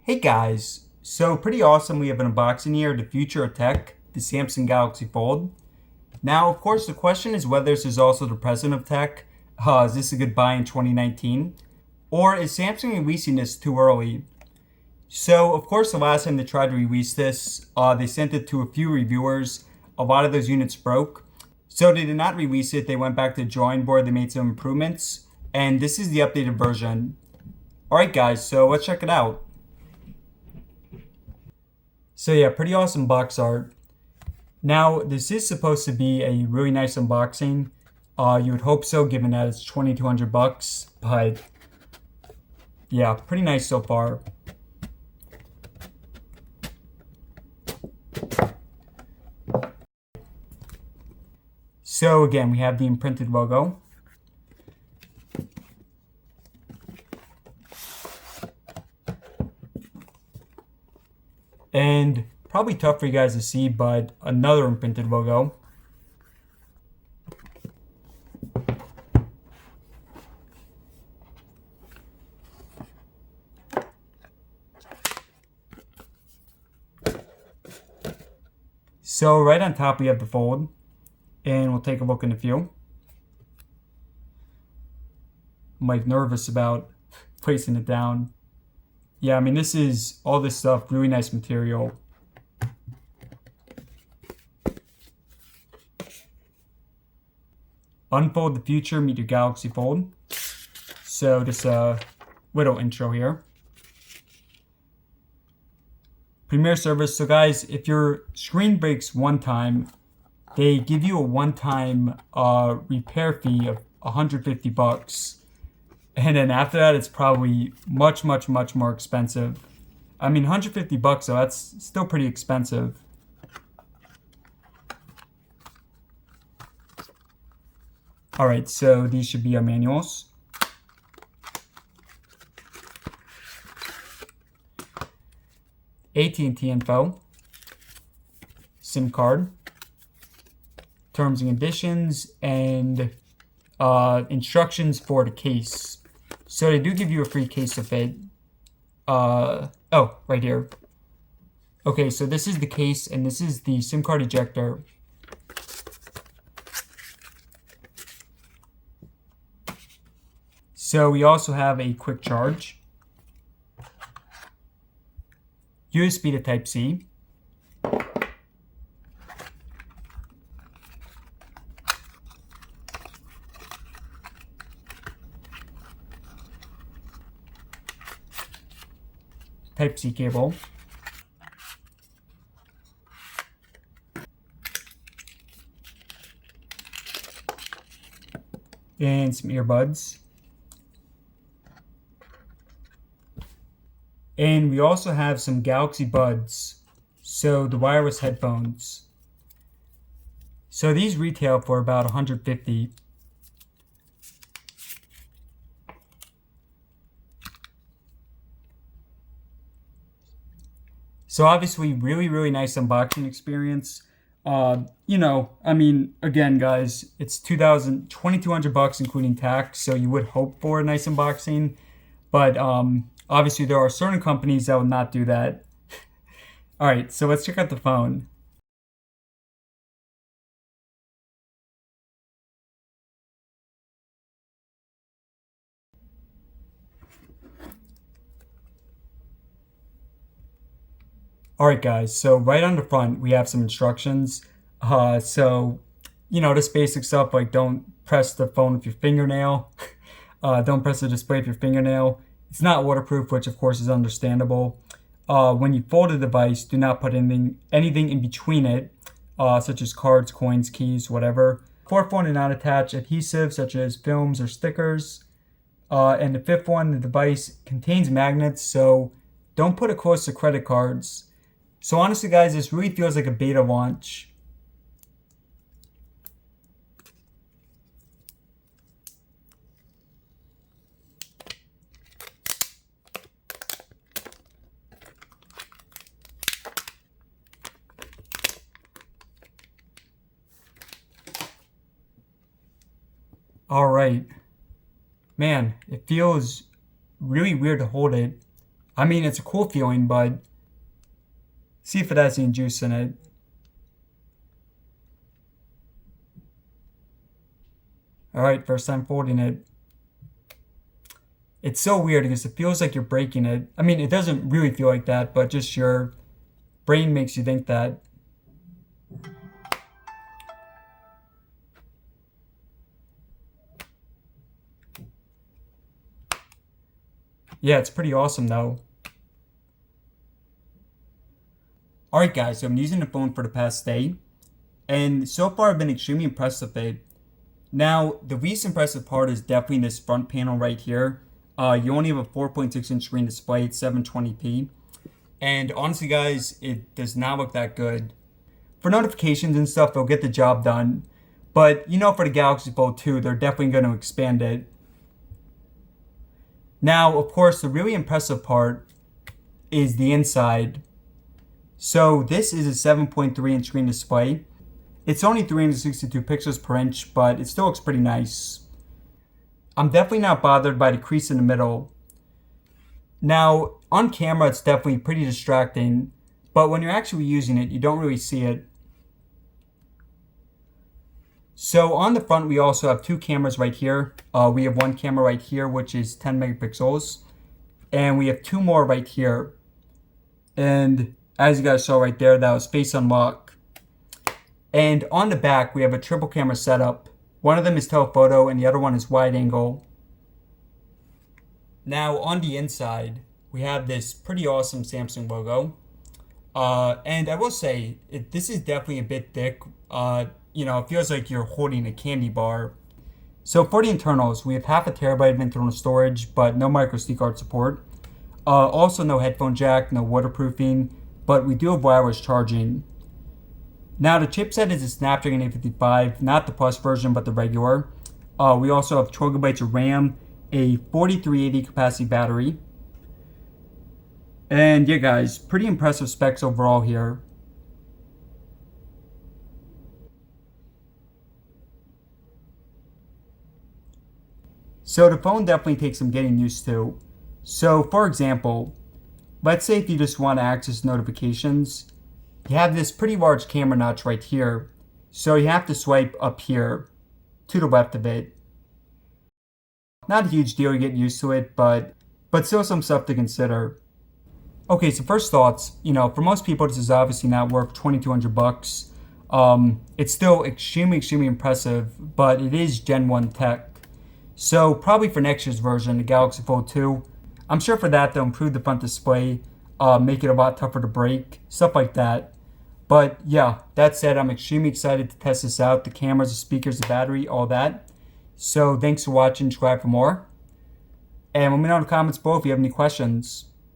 Hey guys, so pretty awesome. We have an unboxing here of the future of tech, the Samsung Galaxy Fold. Now, of course, the question is whether this is also the present of tech. Is this a good buy in 2019? Or is Samsung releasing this too early? So, of course, the last time they tried to release this, they sent it to a few reviewers. A lot of those units broke. So they did not release it. They went back to the drawing board. They made some improvements. And this is the updated version. Alright guys, so let's check it out. So yeah, pretty awesome box art. Now, this is supposed to be a really nice unboxing. You would hope so, given that it's 2,200 bucks. But yeah, pretty nice so far. So again, we have the imprinted logo. And probably tough for you guys to see, but another imprinted logo. So right on top we have the Fold, and we'll take a look in a few. I'm like nervous about placing it down. Yeah, I mean, this is all this stuff, really nice material. Unfold the future, meet your Galaxy Fold. So just a little intro here. Premier service. So guys, if your screen breaks one time, they give you a one-time repair fee of 150 bucks. And then after that, it's probably much more expensive. I mean, 150 bucks, so that's still pretty expensive. All right, so these should be our manuals. AT&T info, SIM card, terms and conditions, and instructions for the case. So they do give you a free case to fit. Oh, right here. Okay, so this is the case, and this is the SIM card ejector. So we also have a quick charge, USB to Type-C, Type-C cable, and some earbuds. And we also have some Galaxy Buds, so the wireless headphones. So these retail for about 150. So obviously, really nice unboxing experience. You know, I mean, again, guys, it's 2,200 bucks including tax, so you would hope for a nice unboxing. But obviously, there are certain companies that will not do that. All right, so let's check out the phone. All right, guys, so right on the front, we have some instructions. So, you know, just basic stuff like don't press the phone with your fingernail. Don't press the display with your fingernail. It's not waterproof, which of course is understandable. When you fold a device, do not put anything in between it, such as cards, coins, keys, whatever. Fourth one, do not attach adhesive such as films or stickers. And the fifth one, the device contains magnets, so don't put it close to credit cards. So honestly, guys, this really feels like a beta launch. All right. Man, it feels really weird to hold it. I mean, it's a cool feeling, but see if it has any juice in it. All right, first time folding it. It's so weird because it feels like you're breaking it. I mean, it doesn't really feel like that, but just your brain makes you think that. Yeah, it's pretty awesome though. Alright guys, so I'm using the phone for the past day, and so far I've been extremely impressed with it. Now, the least impressive part is definitely this front panel right here. You only have a 4.6-inch screen display, it's 720p. And honestly guys, it does not look that good. For notifications and stuff, they'll get the job done. But you know, for the Galaxy Fold 2, they're definitely going to expand it. Now, of course, the really impressive part is the inside. So this is a 7.3-inch screen display. It's only 362 pixels per inch, but it still looks pretty nice. I'm definitely not bothered by the crease in the middle. Now, on camera, it's definitely pretty distracting, but when you're actually using it, you don't really see it. So on the front, we also have two cameras right here. We have one camera right here, which is 10 megapixels. And we have two more right here. And as you guys saw right there, that was face unlock. And on the back, we have a triple camera setup. One of them is telephoto and the other one is wide angle. Now on the inside, we have this pretty awesome Samsung logo. And I will say, this is definitely a bit thick. It feels like you're holding a candy bar. So for the internals, we have half a terabyte of internal storage, but no micro SD card support. Also no headphone jack, no waterproofing, but we do have wireless charging. Now the chipset is a Snapdragon 855, not the Plus version, but the regular. We also have 12 gigabytes of RAM, a 4380 capacity battery. And yeah guys, pretty impressive specs overall here. So the phone definitely takes some getting used to. So for example, let's say if you just want to access notifications, you have this pretty large camera notch right here. So you have to swipe up here to the left of it. Not a huge deal, you get used to it, but still some stuff to consider. Okay, so first thoughts, for most people this is obviously not worth $2,200. It's still extremely impressive, but it is Gen 1 tech. So probably for next year's version, the Galaxy Fold 2, I'm sure for that they'll improve the front display, make it a lot tougher to break, stuff like that. But yeah, that said, I'm extremely excited to test this out, the cameras, the speakers, the battery, all that. So thanks for watching, subscribe for more. And let me know in the comments below if you have any questions.